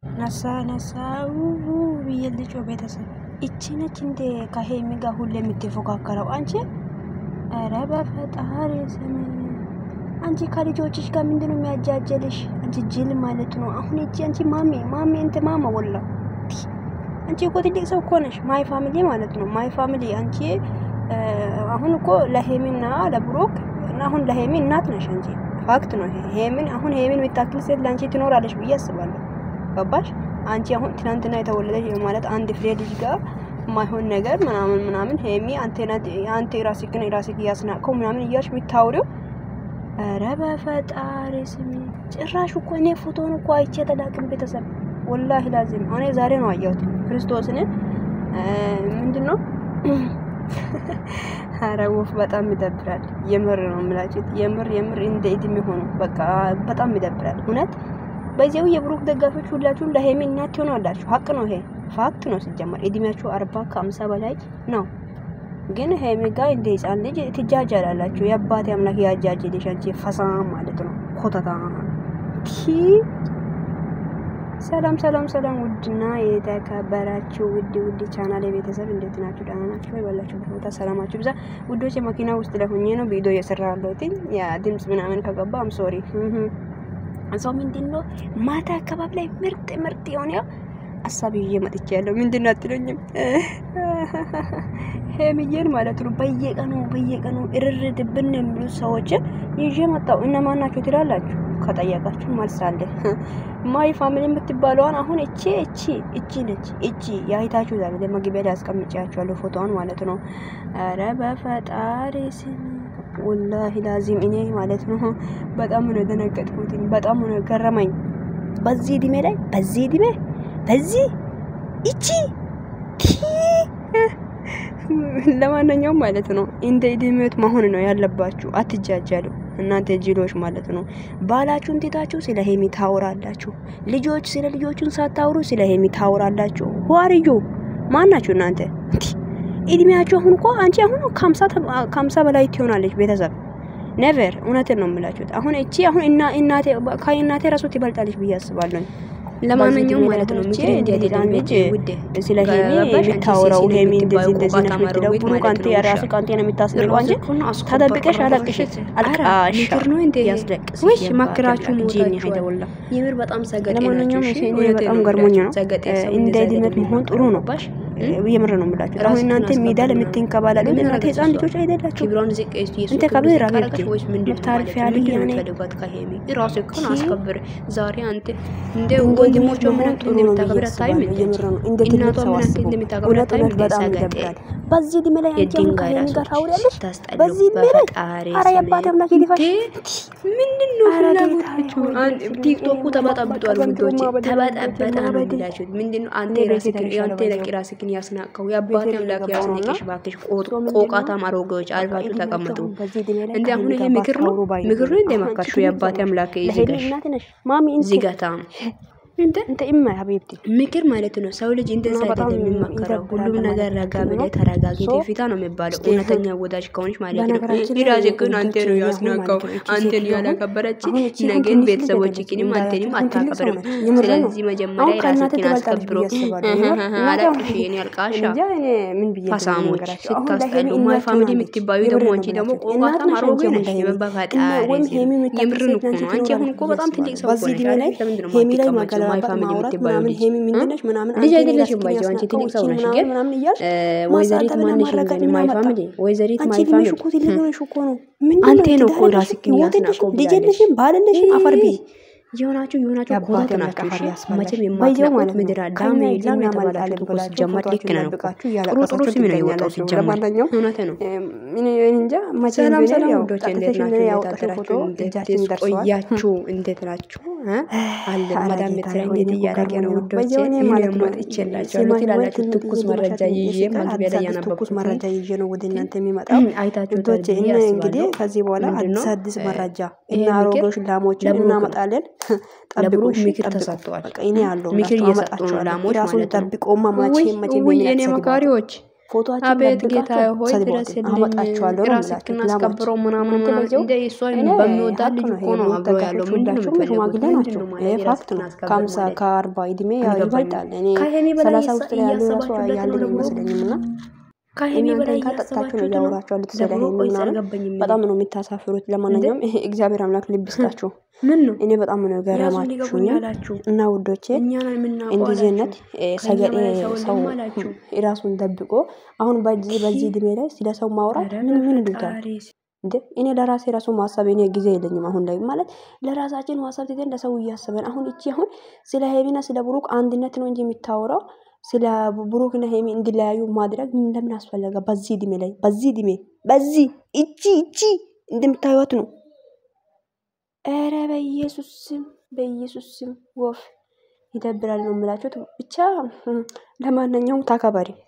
ነሳው ብየልጮ ቤተሰብ እቺ ነች እንደ ከሄሚ ጋር ሁሌ የምትፎካከረው አንቺ? ኧረ በፈጣሪ ስም አንቺ ከልጆችሽ ጋር ምንድነው የሚያጃጀልሽ? አንቺ ጅል ማለት ነው። አሁን እቺ አንቺ ማሚ እንተ ማማ ወላ አንቺ እኮ ትልቅ ሰው እኮ ነሽ። ማይ ፋሚሊ ማለት ነው። ማይ ፋሚሊ አንቺ አሁን እኮ ለሄሚና ለብሩክ እና አሁን ለሄሚ እናት ነሽ አንቺ። ፋክት ነው ይሄ። ሄሚን የምታክል ሴት ላንቺ ትኖራለሽ ብዬ አስባለሁ። ገባሽ? አንቺ አሁን ትናንትና የተወለደች ማለት አንድ ፍሬ ልጅ ጋር ማይሆን ነገር ምናምን ሄሚ አንተ ራስክ ያስናቀው ምናምን እያልሽ የምታወሪው ኧረ በፈጣሪ ስም ጭራሽ እኮ እኔ ፎቶን እኮ አይቼ ተላቅም ቤተሰብ ወላሂ ላዚም እኔ ዛሬ ነው አየሁት ክርስቶስን ምንድነው አራውፍ በጣም ይደብራል። የምር ነው የምላችሁት የምር እንደ እድሜ ሆኖ በቃ በጣም ይደብራል እውነት። በዚያው የብሩክ ደጋፊዎች ሁላችሁም ለሄሚ እናት ሆናላችሁ። ሀቅ ነው ይሄ ፋክት ነው። ሲጀመር እድሜያችሁ 40 ከ50 በላይ ነው። ግን ሄሚ ጋር እንደ ህፃን ልጅ ትጃጃላላችሁ። የአባቴ አምላክ ያጃጅልሽ አንቺ ፈሳም ማለት ነው ኮተታ ሰላም ውድና የተከበራችሁ ውድ ቻናል ቤተሰብ እንዴት ናችሁ? ደህና ናችሁ? ባላችሁበት ቦታ ሰላማችሁ ብዛ ውዶች። መኪና ውስጥ ለሆኜ ነው ቪዲዮ እየሰራሁት። ያ ድምጽ ምናምን ከገባ አም ሶሪ አንሳው ምንድነው ማታ አካባቢ ላይ ምርጥ የሆነ አሳብ ይዤ መጥቻለሁ። ምንድነው አትሉኝም? ሄሚዬን ማለት ነው በየቀኑ እርርድብን የሚሉ ሰዎች ይዤ መጣሁ። እነማን ናቸው ትላላችሁ? ከጠየቃችሁ መልስ አለ። ማይ ፋሚሊ የምትባለዋን አሁን እቺ ነች። እቺ ያይታችሁ ዛሬ ለመግቢያ ላይ አስቀምጫችኋለሁ ፎቶዋን ማለት ነው። ኧረ በፈጣሪ ስም ወላሂ ላዚም እኔ ማለት ነው በጣም ነው ደነገጥኩት። በጣም ነው ገረመኝ። በዚህ እድሜ ላይ በዚህ እቺ ለማንኛውም ማለት ነው እንደ እድሜት መሆን ነው ያለባችሁ። አትጃጃሉ እናንተ ጅሎች ማለት ነው። ባላችሁን ትታችሁ ስለ ሄሚ ታወራላችሁ። ስለ ልጆቹን ሳታወሩ ስለ ሄሚ ታወራላችሁ። ዋርዩ ማናችሁ እናንተ? እድሜያችሁ አሁን እኮ አንቺ አሁን 50 በላይ ትሆናለች ቤተሰብ ኔቨር። እውነቴን ነው የምላችሁት። አሁን እቺ አሁን እናቴ ራሱ ትበልጣለች ብዬ አስባለሁ። ለማንኛውም ማለት ነው ምክር እንዲያደርጋለች ውዴ ስለ ሄሚ ታወራው ሄሚ እንደዚህ ነው የምትለው ካንተ ያራስ ካንተ ነው የምታስደርገው እንጂ ተደብቀሽ አላቅሽ ምክር ነው እንዴ ያስለቅስ ወይስ ማክራችሁ ሞጂኒ አይደውላ የምር በጣም ሰገጤ ነው። ለማንኛውም እኔ በጣም ገርሞኛ ነው እንደ ድመት መሆን ጥሩ ነው ባሽ የምር ነው የምላችሁ። አሁን እናንተ ሜዳ ለምትንከባላሉ እናንተ ህፃን ልጆች አይደላችሁ። ክብሮን ዝቅይስቱ ይስቱ ከብራ ራበልቲ ወይስ ምንድነው ታሪፍ ያለኝ ያኔ ተደጓት ከሄሚ ራሱ እኮ አስከብር ዛሬ አንተ እንደ ወንድሞቹ ምን እንደምታከብር ታይም እንደ እናቷ ምን እንደምታከብር ታይም ሰገጤ በዚህ ድሜ ላይ አንቺ ከሄሚ ጋር ታውሪያለሽ። በዚህ ድሜ ላይ አረ ያባቴ አምላክ ይዲፋሽ ምንድነው ፍላጎታችሁ? ቲክቶኩ ተበጣብጧል ውዶች ተበጣበጣ ነው። ምንድነው አንተ ራስክ ያስናቀው ያባቴ አምላክ ያስነቀሽ ባክሽ ቆቃታም አሮጌዎች አልፋችሁ ተቀመጡ። እንዴ አሁን ይሄ ምክር ነው እንደማካሹ ያባቴ አምላክ ይዝጋሽ ዝጋታ እንተ ኢማ ሀቢብቲ ምክር ማለት ነው። ሰው ልጅ እንደዛ አይደለም የሚመከረው። ሁሉም ነገር ረጋ ብለህ ተረጋግተህ ፊታ ነው የሚባለው። እውነተኛ ወዳጅ ከሆነች ማለት ነው። ይራጀክን አንተ ነው ያስናቀው አንተን ያላከበረች ነገን ቤተሰቦችክንም አንተንም አታከብርም። ስለዚህ መጀመሪያ ራስህን አስከብሮ አላቅሽ የኔ አልቃሻ ፋሳሞች ስታስጠሉ ማይ ፋሚሊ የምትባዩ ደግሞ አንቺ ደግሞ ቆቃታ ማሮጌ ነሽ። የመባፋጣሪ የምርን እኮ ነው አንቺ አሁን እኮ በጣም ትልቅ ሰው ነሽ። ለምንድን ነው ማይቀላ ማይ ፋሚሊ የምትባዩ ልጅ ልጅ አይደለሽም ባይዘው አንቺ ትልቅ ሰው ነሽ። ግን ወይዘሪት ማንሽ እንግዲህ ማይ ፋሚሊ ወይዘሪት ማይ ፋሚሊ አንተ ነው እኮ ራስህን ያስናቀው ልጅ አይደለሽም ባለለሽም አፈርቢ የሆናችሁ ኮራት ናችሁ። መቼም የማትነቁት ምድር አዳም ይላል የተባላችሁ እኮ ሲጀመር ልክ ነው። ጥሩ ስም ነው የወጣው ሲጀመር እውነት ነው። እንጃ ሰላም ውዶች እንዴት ናችሁ? የታደራችሁ እንዴት ቆያችሁ? እንዴት ናችሁ? አለ ማዳም ምትራ እንዴት እያደረገ ነው ውዶች? እኔ መጥቼላችሁ ትላላችሁ ትኩስ መረጃ ይዤ መግቢያ ላይ ያነበብኩት ትኩስ መረጃ ይዤ ነው ወደ እናንተ የሚመጣው አይታችሁ ውዶች። እንግዲህ ከዚህ በኋላ አዲስ መረጃ እና አሮጌዎች ላሞች እናመጣለን። ለብሩክ ምክር ተሰጥቷል። በቃ እኔ ያለው ምክር እየሰጡ ነው ላሞች ማለት ነው። ጠብቆማ ማቼ የኔ መካሪዎች ፎቶአችን አቤት ደብቃችሁ ጌታዬ ሆይ ሰድቧት ድረስልኝ። አመጣችኋለሁ ነው ራስክን የምላችሁ። አስከብሮ ምናምን እናንተ ምናምን በዚያው እንደ እሷን እኔ በሚወዳት ሀቅ ልጅ ነው እኮ ይሄ ነው ብሩክ አብሮ ያለው። ደጋፊዎች ምንድን ነው ሁላችሁም የምትፈልጉት? ሽማግሌ ምንድን ናቸው። ነው ይሄ ማለት ፋክት ነው። የራስክን አስከብር ከሀምሳ ማለት? ከ40 እድሜ አልገባኝም። ይበልጣል። እኔ ከሄሚ በላይ 30 ውስጥ ያሉ ራሱ እያሰባችሁለት ነው ያለኝ ለብሩክ። አይመስለኝም። እና ከሄሚ በላይ እናንተን ታጠጣችሁ ነው እያሰባችሁት ነው እያወራችሁ ያሉት ስለ ለብሩክ። ሄሚ ወይስ ምናምን አልገባኝም። በጣም ነው የምታሳፍሩት። ለማንኛውም እግዚአብሔር አምላክ ልብ ይስጣችሁ። ምን ነው እኔ በጣም ነው ያዙ ገረማችሁኝ ሊገቡኝ አላችሁ። እና ውዶቼ እኛ ነን የምናውቀው እንደዚህነት አላችሁ። ከእኛ ሰገጤ በላይ ሰው ሰው የለም አላችሁ። ራሱን ደብቆ አሁን በዚህ እድሜ ላይ ስለ ሰው ማውራት ኧረ ምን ይሉታል በፈጣሪ እንዴ? እኔ ለራሴ ራሱ ማሰብ እኔ ጊዜ የለኝም አሁን ላይ ማለት ለራሳችን ማሰብ ትተን ለሰው እያሰበን አሁን እቺ አሁን ስለ ሄሚና ስለ ብሩክ አንድነት ነው እንጂ የሚታወራው ስለ ብሩክና ሄሚ እንዲለያዩ ማድረግ ለምን አስፈለገ? በዚህ እድሜ ላይ በዚህ እቺ እንደምታዩት ነው። ኧረ በኢየሱስ ስም ወፍ ይደብራል ነው የምላችሁት። ብቻ ለማንኛውም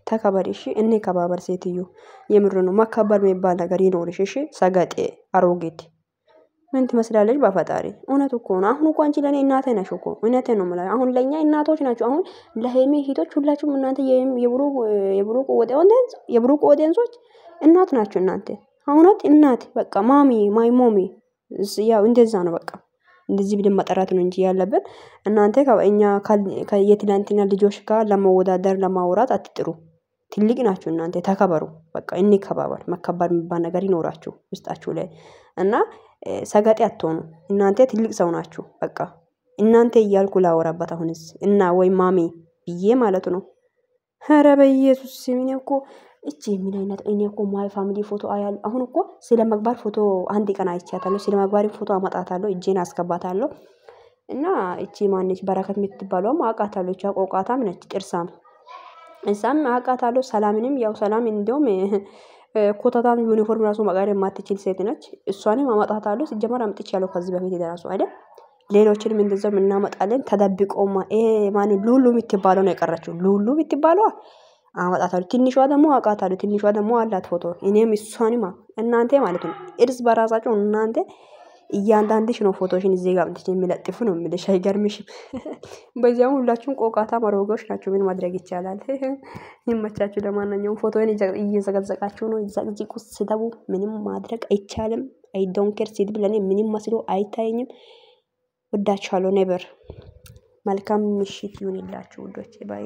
ተከበሪ እሺ። እኔ ከባበር ሴትዮ የምር ነው መከበር የሚባል ነገር ይኖርሽ እሺ። ሰገጤ አሮጌት ምን ትመስላለች? በፈጣሪ እውነት እኮ ነው። አሁን እኮ አንቺ ለኔ እናቴ ነሽ እኮ እውነቴን ነው የምላችሁ። አሁን ለኛ እናቶች ናቸው። አሁን ለሄሚ ሂቶች ሁላችሁም እናንተ የብሩክ ኦዲየንሶች እናት ናቸው እናንተ። አሁንት እናት በቃ ማይ ሞሚ ያው እንደዛ ነው በቃ እንደዚህ ብለን መጠራት ነው እንጂ ያለብን እናንተ ከእኛ የትላንትና ልጆች ጋር ለመወዳደር ለማውራት አትጥሩ። ትልቅ ናችሁ እናንተ ተከበሩ። በቃ እንከባበር። መከበር የሚባል ነገር ይኖራችሁ ውስጣችሁ ላይ እና ሰገጤ አትሆኑ። እናንተ ትልቅ ሰው ናችሁ። በቃ እናንተ እያልኩ ላወራበት አሁንስ እና ወይ ማሚ ብዬ ማለት ነው። ኧረ በኢየሱስ ስም እኔ እኮ እቺ ምን አይነት እኔ እኮ ማይ ፋሚሊ ፎቶ አያል አሁን እኮ ስለ መግባር ፎቶ አንድ ቀን አይቻታለሁ። ስለ መግባር ፎቶ አመጣታለሁ እጄን አስገባታለሁ። እና እቺ ማንች በረከት የምትባለው አውቃታለሁ። እቺ አቆቃታም ነች ጥርሳም እሳም አውቃታለሁ። ሰላምንም ያው ሰላም እንደውም ኮታታም ዩኒፎርም ራሱ መቀየር የማትችል ሴት ነች። እሷንም አመጣታለሁ። ሲጀመር አምጥቻለሁ ከዚህ በፊት ደራሱ አይደል። ሌሎችንም እንደዛው እናመጣለን። ተደብቆማ ማን ሉሉ የምትባለው ነው የቀረችው። ሉሉ የምትባለው አመጣታለሁ። ትንሿ ደግሞ አውቃታለሁ። ትንሿ ደግሞ አላት ፎቶ። እኔም እሷንም እናንተ ማለት ነው እርስ በራሳቸው እናንተ እያንዳንድሽ ነው ፎቶሽን እዚህ ጋር አምጥቼ የሚለጥፉ ነው የሚልሽ። አይገርምሽም? በዚያው ሁላችሁም ቆቃታ መሮጎች ናቸው። ምን ማድረግ ይቻላል? ይመቻችሁ። ለማንኛውም ፎቶን እየዘቀዘቃችሁ ነው። ዘቅዝቁ፣ ስደቡ። ምንም ማድረግ አይቻልም። አይ ዶንት ኬር። ስድብ ለኔ ምንም መስሎ አይታየኝም። ወዳችኋለሁ። ኔቨር። መልካም ምሽት ይሁንላችሁ ውዶቼ። ባይ